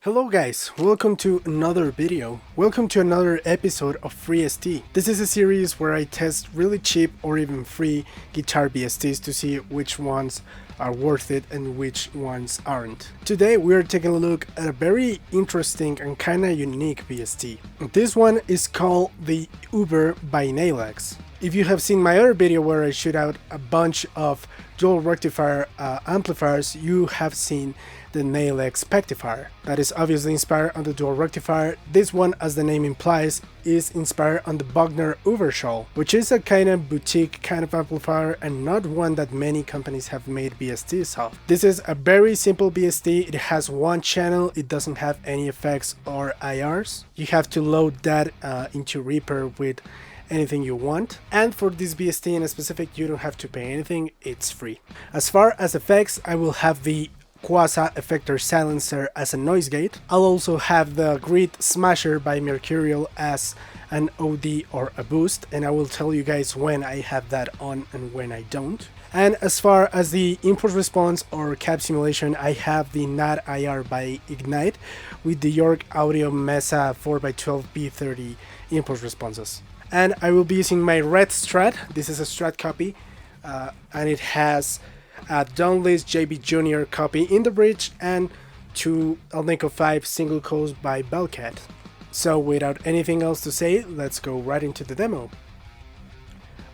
Hello guys, welcome to another video. Welcome to another episode of FreeST. This is a series where I test really cheap or even free guitar VSTs to see which ones are worth it and which ones aren't. Today we are taking a look at a very interesting and kinda unique VST. This one is called the Uber by Nalex. If you have seen my other video where I shoot out a bunch of dual rectifier amplifiers, you have seen the Nalex Pectifier. That is obviously inspired on the dual rectifier. This one, as the name implies, is inspired on the Bogner Uberschall, which is a kind of boutique kind of amplifier and not one that many companies have made VSTs of. This is a very simple VST. It has one channel, it doesn't have any effects or IRs. You have to load that into Reaper with anything you want, and for this VST in specific you don't have to pay anything, it's free. As far as effects, I will have the Quasar Effector Silencer as a noise gate. I'll also have the Grid Smasher by Mercurial as an OD or a boost, and I will tell you guys when I have that on and when I don't. And as far as the impulse response or cap simulation, I have the NAT IR by Ignite with the York Audio Mesa 4x12 B30 impulse responses. And I will be using my red Strat. This is a Strat copy, and it has a Downlist JB Jr. copy in the bridge and two Alnico 5 single coils by Bellcat. So without anything else to say, let's go right into the demo.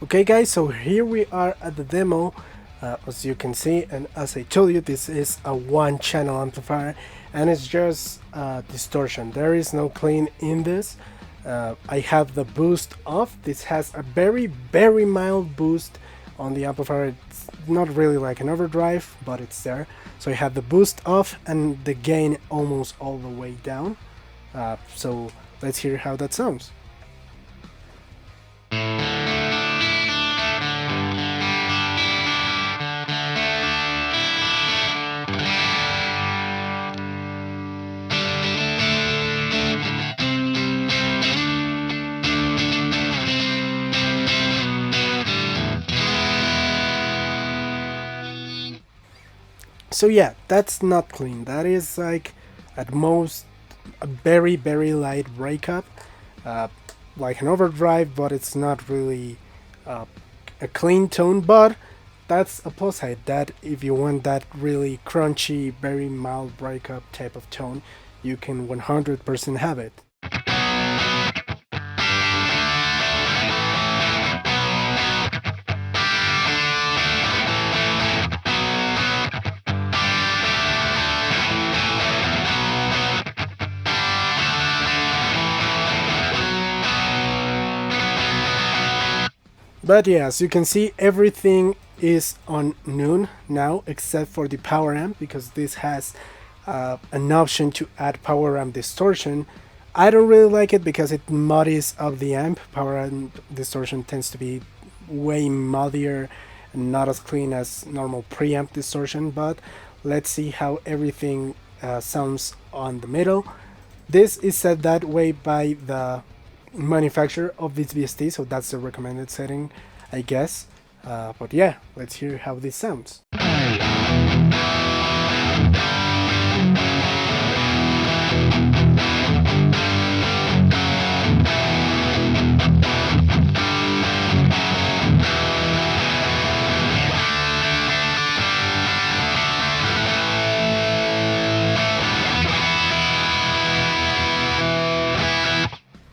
Okay guys, so here we are at the demo, as you can see, and as I told you, this is a one channel amplifier and it's just distortion. There is no clean in this. I have the boost off. This has a very mild boost on the amplifier. It's not really like an overdrive, but it's there. So I have the boost off and the gain almost all the way down. So let's hear how that sounds. So yeah, that's not clean. That is like at most a very light breakup, like an overdrive, but it's not really a clean tone. But that's a plus side, that if you want that really crunchy, very mild breakup type of tone, you can 100% have it. But yeah, as you can see, everything is on noon now except for the power amp, because this has an option to add power amp distortion. I don't really like it because it muddies up the amp. Power amp distortion tends to be way muddier and not as clean as normal preamp distortion, but let's see how everything sounds on the middle. This is set that way by the manufacturer of this VST, so that's the recommended setting, I guess. But yeah, let's hear how this sounds.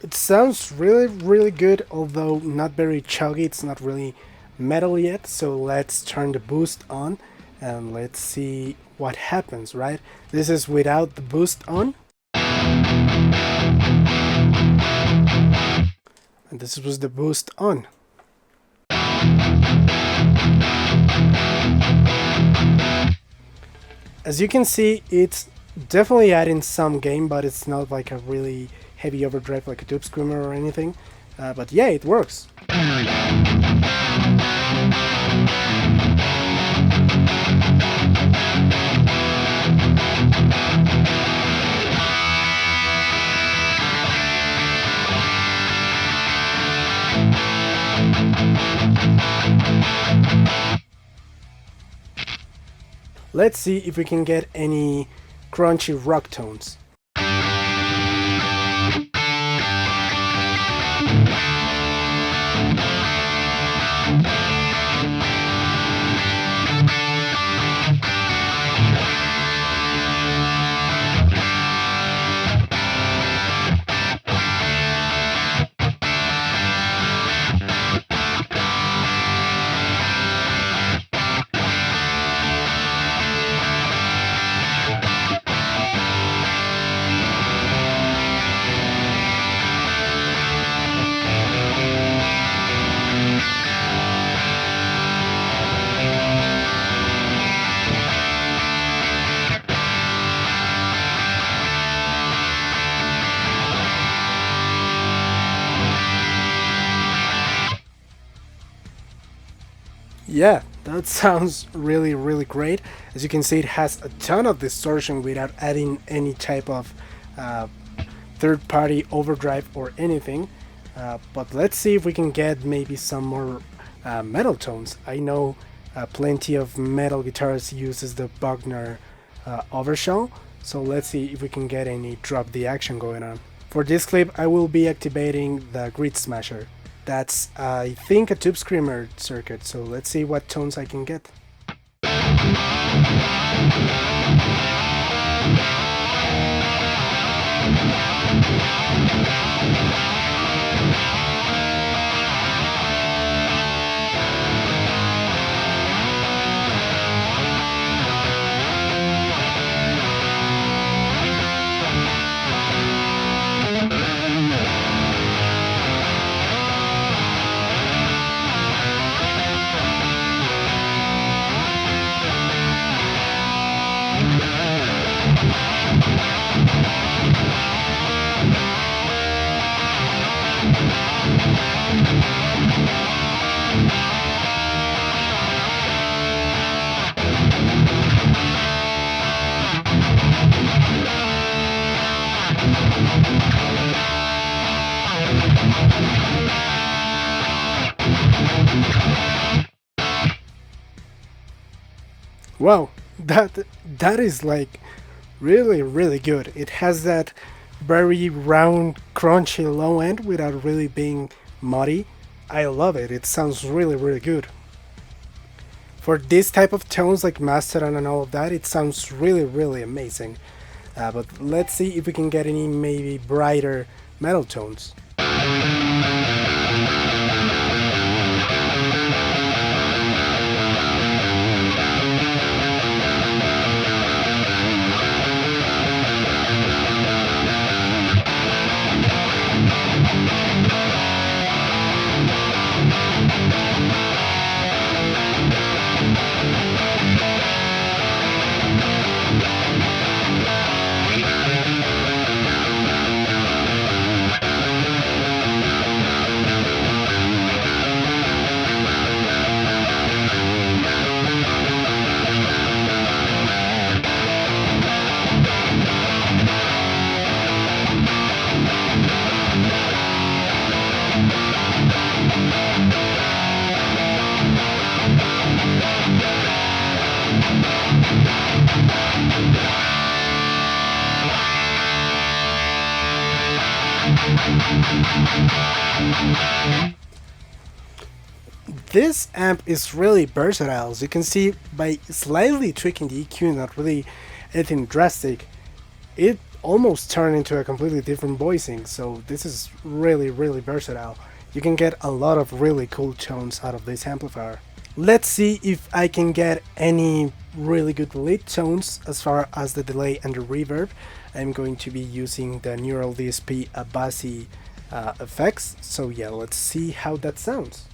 It sounds really good, although not very chuggy. It's not really metal yet. So let's turn the boost on and let's see what happens, right? This is without the boost on. And this was the boost on. As you can see, it's definitely adding some gain, but it's not like a really heavy overdrive like a tube screamer or anything, but yeah, it works. Let's see if we can get any crunchy rock tones. Yeah, that sounds really, really great. As you can see, it has a ton of distortion without adding any type of uh, third party overdrive or anything. But let's see if we can get maybe some more metal tones. I know plenty of metal guitars uses the Bogner Uberschall, so let's see if we can get any drop the action going on. For this clip, I will be activating the Grid Smasher. That's, I think, a Tube Screamer circuit, so let's see what tones I can get. Wow, that is like really, really good. It has that very round, crunchy low end without really being muddy. I love it. It sounds really, really good. For this type of tones like Mastodon and all of that, it sounds really, really amazing. But let's see if we can get any maybe brighter metal tones. This amp is really versatile, as you can see by slightly tweaking the EQ, not really anything drastic, it almost turned into a completely different voicing, so this is really, really versatile. You can get a lot of really cool tones out of this amplifier. Let's see if I can get any really good lead tones as far as the delay and the reverb. I'm going to be using the Neural DSP Abasi effects, so yeah, let's see how that sounds.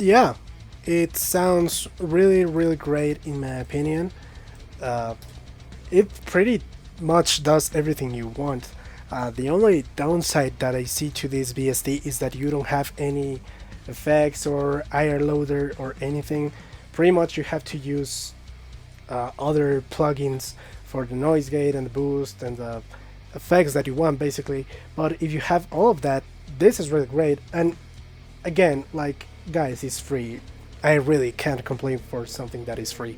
Yeah, it sounds really, really great in my opinion. Uh, it pretty much does everything you want. The only downside that I see to this VST is that you don't have any effects or IR loader or anything. Pretty much you have to use other plugins for the noise gate and the boost and the effects that you want basically. But if you have all of that, this is really great. And again, like, guys, it's free. I really can't complain for something that is free.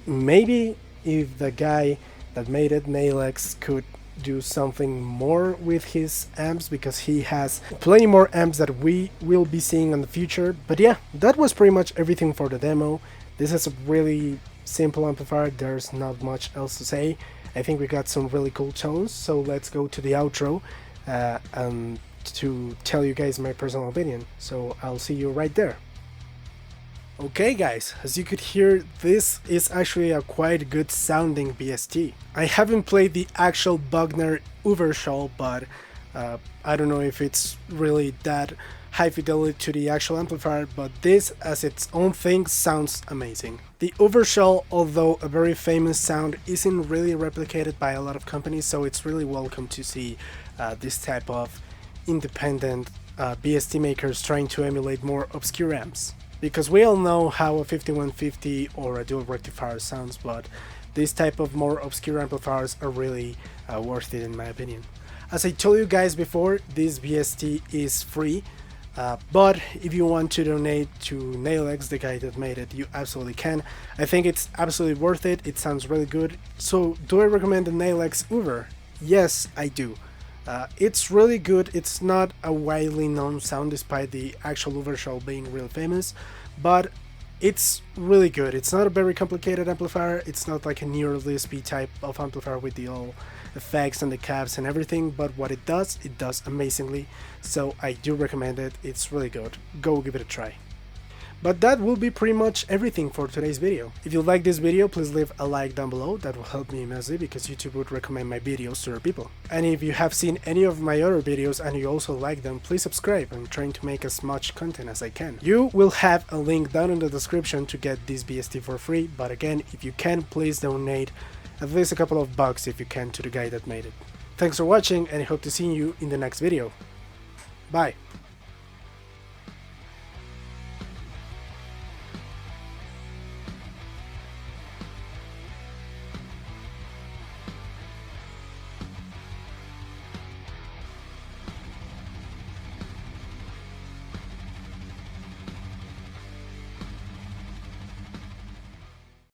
Maybe if the guy that made it, Nalex, could do something more with his amps, because he has plenty more amps that we will be seeing in the future. But yeah, that was pretty much everything for the demo. This is a really simple amplifier, there's not much else to say. I think we got some really cool tones, so let's go to the outro and to tell you guys my personal opinion. So I'll see you right there. Okay guys, as you could hear, this is actually a quite good sounding BST. I haven't played the actual Bogner Uberschall, but I don't know if it's really that high fidelity to the actual amplifier, but this as its own thing sounds amazing. The Uberschall, although a very famous sound, isn't really replicated by a lot of companies, so it's really welcome to see this type of independent BST makers trying to emulate more obscure amps. Because we all know how a 5150 or a dual rectifier sounds, but this type of more obscure amplifiers are really worth it in my opinion. As I told you guys before, this BST is free, but if you want to donate to Nalex, the guy that made it, you absolutely can. I think it's absolutely worth it, it sounds really good. So do I recommend the Nalex Uber? Yes, I do. It's really good. It's not a widely known sound despite the actual Uberschall being really famous, but it's really good. It's not a very complicated amplifier, it's not like a near LSP type of amplifier with the all effects and the cabs and everything, but what it does amazingly, so I do recommend it. It's really good. Go give it a try. But that will be pretty much everything for today's video. If you like this video, please leave a like down below, that will help me immensely because YouTube would recommend my videos to other people. And if you have seen any of my other videos and you also like them, please subscribe. I'm trying to make as much content as I can. You will have a link down in the description to get this BST for free, but again, if you can, please donate at least a couple of bucks if you can to the guy that made it. Thanks for watching and I hope to see you in the next video. Bye!